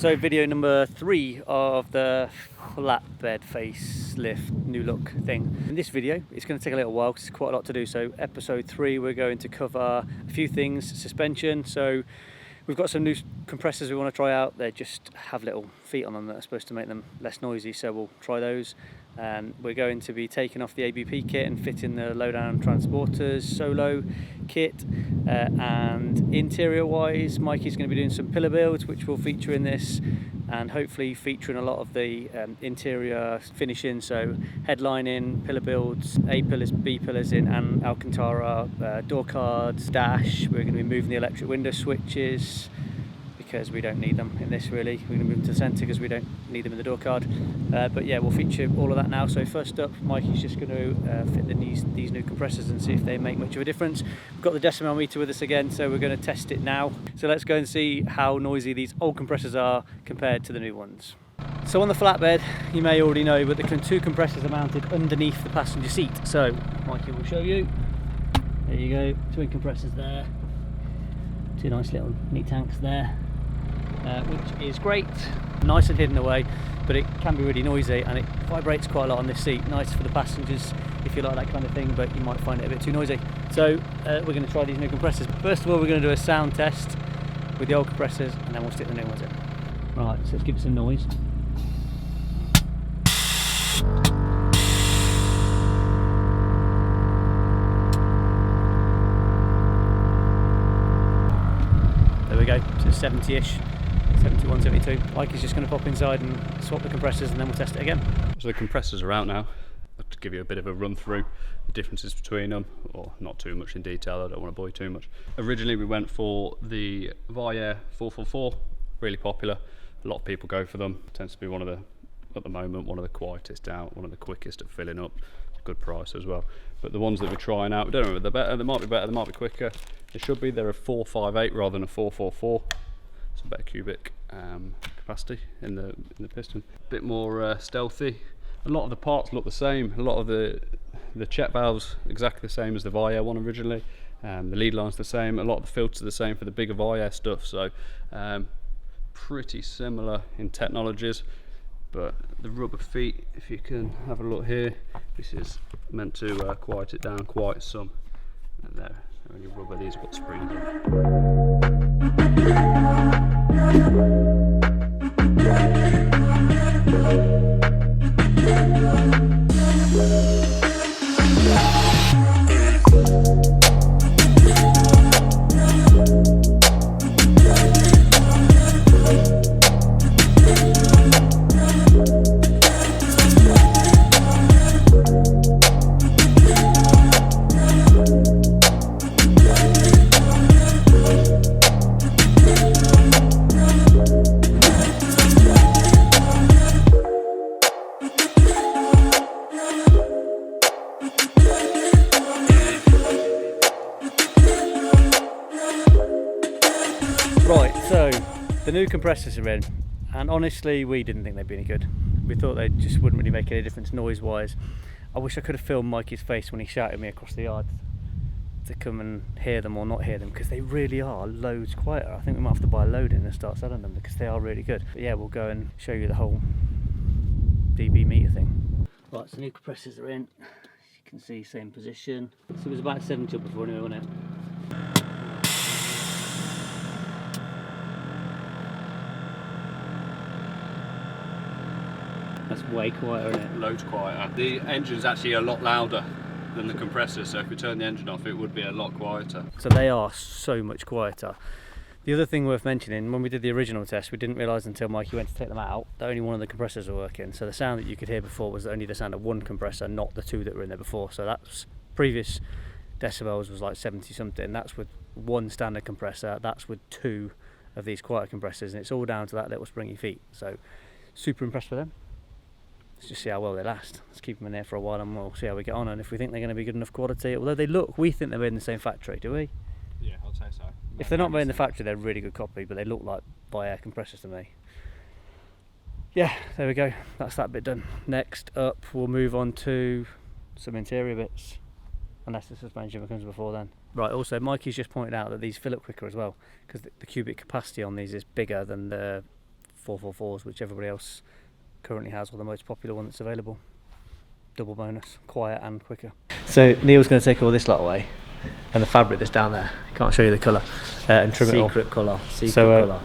So video number 3 of the flatbed facelift new look thing. In this video, it's going to take a little while because it's quite a lot to do. So episode 3, we're going to cover a few things, suspension. So we've got some new compressors we want to try out. They just have little feet on them that are supposed to make them less noisy, so we'll try those. We're going to be taking off the ABP kit and fitting the Lowdown Transporters Solo kit. And interior wise, Mikey's going to be doing some pillar builds which will feature in this, and hopefully featuring a lot of the interior finishing, so headlining, pillar builds, A pillars, B pillars in, and Alcantara, door cards, dash. We're going to be moving the electric window switches because we don't need them in this really. We're going to move them to the centre because we don't need them in the door card. But yeah, we'll feature all of that now. So first up, Mikey's just going to fit these new compressors and see if they make much of a difference. We've got the decimal meter with us again, so we're going to test it now. So let's go and see how noisy these old compressors are compared to the new ones. So on the flatbed, you may already know, but the two compressors are mounted underneath the passenger seat. So Mikey will show you. There you go, twin compressors there. Two nice little neat tanks there. Which is great, nice and hidden away, but it can be really noisy and it vibrates quite a lot on this seat. Nice for the passengers if you like that kind of thing, but you might find it a bit too noisy. So we're going to try these new compressors. First of all, we're going to do a sound test with the old compressors and then we'll stick the new ones in. Right, so let's give it some noise. There we go, so 70-ish. 71, 72. Mikey's just going to pop inside and swap the compressors and then we'll test it again. So the compressors are out now. I'll give you a bit of a run through the differences between them, or not too much in detail, I don't want to bore you too much. Originally we went for the Air 444, really popular. A lot of people go for them. Tends to be one of the, at the moment, one of the quietest out, one of the quickest at filling up. Good price as well. But the ones that we're trying out, we don't know if they're better, they might be better, they might be quicker. They should be. They're a 458 rather than a 444. Some better cubic capacity in the piston. A bit more stealthy. A lot of the parts look the same. A lot of the check valves exactly the same as the Air one originally. The lead line's the same. A lot of the filters are the same for the bigger Air stuff. So pretty similar in technologies. But the rubber feet, if you can have a look here, this is meant to quiet it down quite some. And they're only rubber. These have got springs on. Right, so the new compressors are in, and honestly we didn't think they'd be any good. We thought they just wouldn't really make any difference noise wise. I wish I could have filmed Mikey's face when he shouted at me across the yard to come and hear them or not hear them, because they really are loads quieter. I think we might have to buy a load in and start selling them because they are really good. But yeah, we'll go and show you the whole dB meter thing. Right, so new compressors are in. As you can see, same position. So it was about 70 up before anyway, wasn't it? That's way quieter, isn't it? Loads quieter. The engine's actually a lot louder than the compressor, so if we turn the engine off it would be a lot quieter. So they are so much quieter. The other thing worth mentioning, when we did the original test, we didn't realise until Mikey went to take them out that only one of the compressors were working. So the sound that you could hear before was only the sound of one compressor, not the two that were in there before. So that's previous decibels was like 70 something. That's with one standard compressor, that's with two of these quieter compressors, and it's all down to that little springy feet. So super impressed with them. Let's just see how well they last. Let's keep them in there for a while and we'll see how we get on, and if we think they're going to be good enough quality. Although they look, we think they're made in the same factory, do we? Yeah, I'd say so. If they're not made in the factory, they're a really good copy, but they look like Air compressors to me. Yeah, there we go. That's that bit done. Next up, we'll move on to some interior bits, unless the suspension comes before then. Right, also Mikey's just pointed out that these fill up quicker as well, because the cubic capacity on these is bigger than the 444s, which everybody else currently has, or the most popular one that's available. Double bonus, quiet and quicker. So Neil's going to take all this lot away, and the fabric that's down there, can't show you the colour, and trim it all. Secret colour, secret So, colour.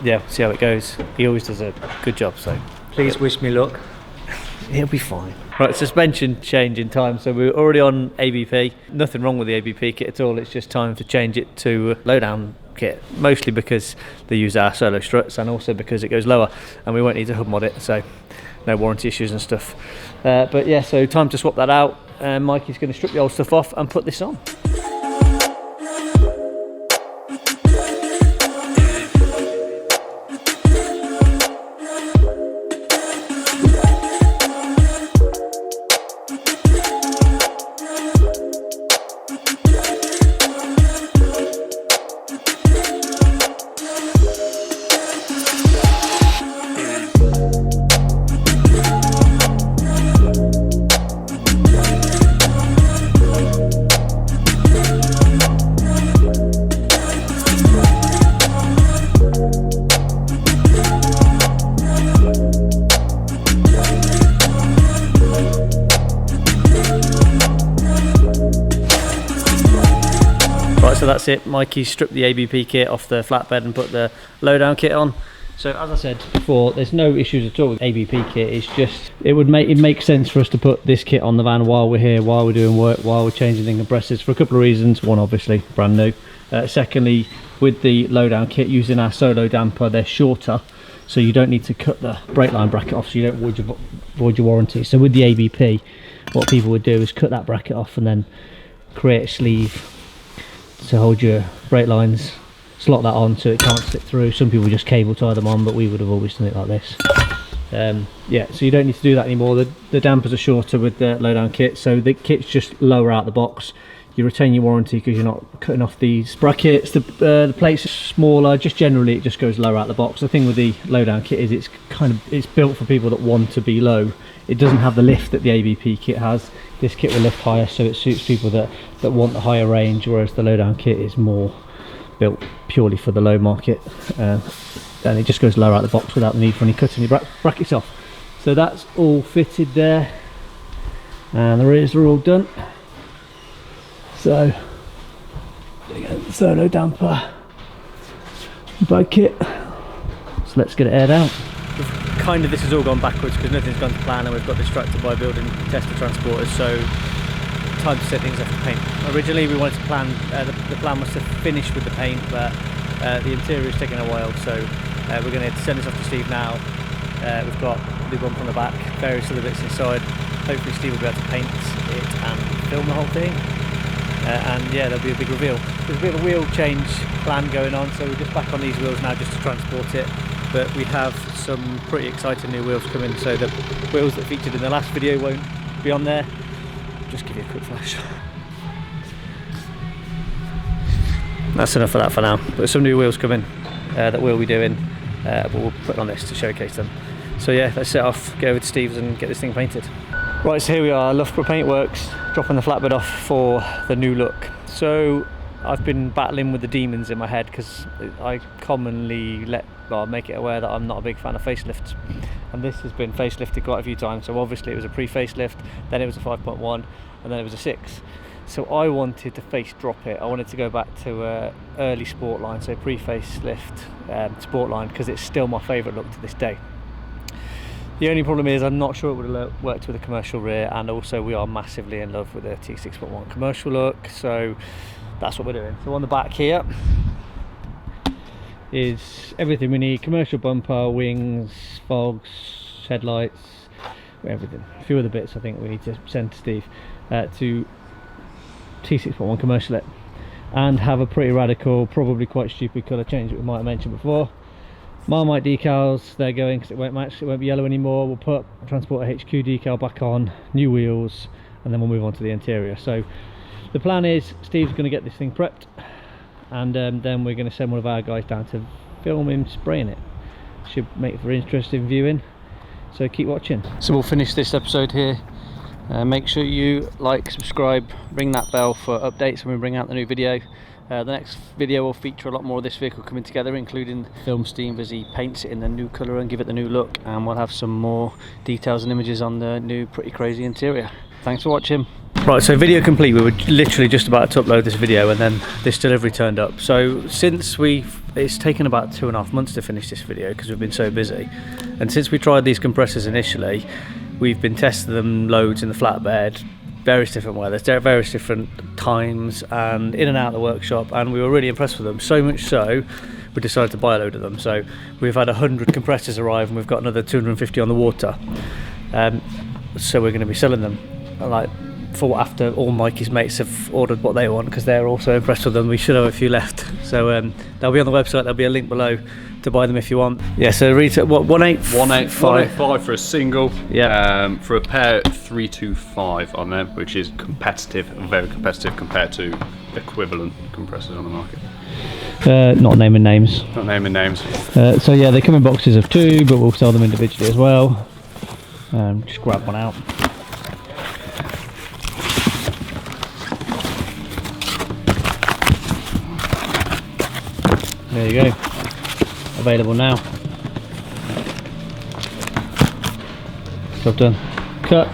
yeah, see how it goes. He always does a good job, so Please wish me luck. it'll be fine. Right, suspension change in time. So we're already on ABP. Nothing wrong with the ABP kit at all. It's just time to change it to Lowdown kit, mostly because they use our solo struts and also because it goes lower and we won't need to hub mod it, so no warranty issues and stuff. But yeah, so time to swap that out. Mikey's going to strip the old stuff off and put this on. So that's it. Mikey stripped the ABP kit off the flatbed and put the Lowdown kit on. So as I said before, there's no issues at all with ABP kit. It's just it makes sense for us to put this kit on the van while we're here, while we're doing work, while we're changing the compressors for a couple of reasons. One, obviously brand new. Secondly, with the Lowdown kit, using our solo damper, they're shorter, so you don't need to cut the brake line bracket off, so you don't void your warranty. So with the ABP, what people would do is cut that bracket off and then create a sleeve to hold your brake lines, slot that on so it can't slip through. Some people just cable tie them on, but we would have always done it like this. Yeah, so you don't need to do that anymore. The dampers are shorter with the Lowdown kit, so the kit's just lower out the box. You retain your warranty because you're not cutting off these brackets. The plates are smaller. Just generally, it just goes lower out the box. The thing with the Lowdown kit is it's built for people that want to be low. It doesn't have the lift that the ABP kit has. This kit will lift higher, so it suits people that want the higher range, whereas the Lowdown kit is more built purely for the low market, and it just goes lower out the box without the need for any cutting your brackets off. So that's all fitted there, and the rears are all done. So there you go, the solo damper, bike kit. So let's get it aired out. This has all gone backwards because nothing's gone to plan, and we've got distracted by building tester transporters, so time to set things up for paint. Originally we wanted to plan, the plan was to finish with the paint, but the interior is taking a while, so we're going to send this off to Steve now. We've got the bump on the back, various other bits inside. Hopefully Steve will be able to paint it and film the whole thing, and yeah, there'll be a big reveal. There's a bit of a wheel change plan going on, so we're just back on these wheels now just to transport it. But we have some pretty exciting new wheels coming, so the wheels that featured in the last video won't be on there. Just give you a quick flash. That's enough of that for now. But some new wheels coming that we'll be doing, but we'll put on this to showcase them. So yeah, let's set off, go over to Steve's and get this thing painted. Right, so here we are, Loughborough Paintworx, dropping the flatbed off for the new look. So I've been battling with the demons in my head because I commonly make it aware that I'm not a big fan of facelifts, and this has been facelifted quite a few times. So obviously it was a pre-facelift, then it was a 5.1, and then it was a 6. So I wanted to face drop it. I wanted to go back to early sport line, so pre-facelift sport line, because it's still my favourite look to this day. The only problem is I'm not sure it would have worked with a commercial rear, and also we are massively in love with the T6.1 commercial look, so that's what we're doing. So on the back here is everything we need: commercial bumper, wings, fogs, headlights, everything. A few other bits I think we need to send to Steve to T6.1 commercial it, and have a pretty radical, probably quite stupid colour change that we might have mentioned before. Marmite decals, they're going because it won't match, it won't be yellow anymore. We'll put Transporter HQ decal back on, new wheels, and then we'll move on to the interior. So the plan is Steve's going to get this thing prepped, and then we're going to send one of our guys down to film him spraying it. Should make for interesting viewing, so keep watching. So we'll finish this episode here. Make sure you like, subscribe, ring that bell for updates when we bring out the new video. The next video will feature a lot more of this vehicle coming together, including film Steve as he paints it in the new colour and give it the new look, and we'll have some more details and images on the new pretty crazy interior. Thanks for watching. Right, so video complete. We were literally just about to upload this video and then this delivery turned up. So since it's taken about 2.5 months to finish this video because we've been so busy, and since we tried these compressors initially, we've been testing them loads in the flatbed, various different weathers, various different times, and in and out of the workshop, and we were really impressed with them, so much so we decided to buy a load of them. So we've had 100 compressors arrive and we've got another 250 on the water, so we're going to be selling them for after all Mikey's mates have ordered what they want, because they're also impressed with them. We should have a few left, so they'll be on the website. There'll be a link below to buy them if you want. Yeah, so retail, what, 185 for a single. Yeah. For a pair, 325 on them, which is competitive, very competitive compared to equivalent compressors on the market. Not naming names. Not naming names. So yeah, they come in boxes of 2, but we'll sell them individually as well. Just grab one out. There you go. Available now. Job done. Cut.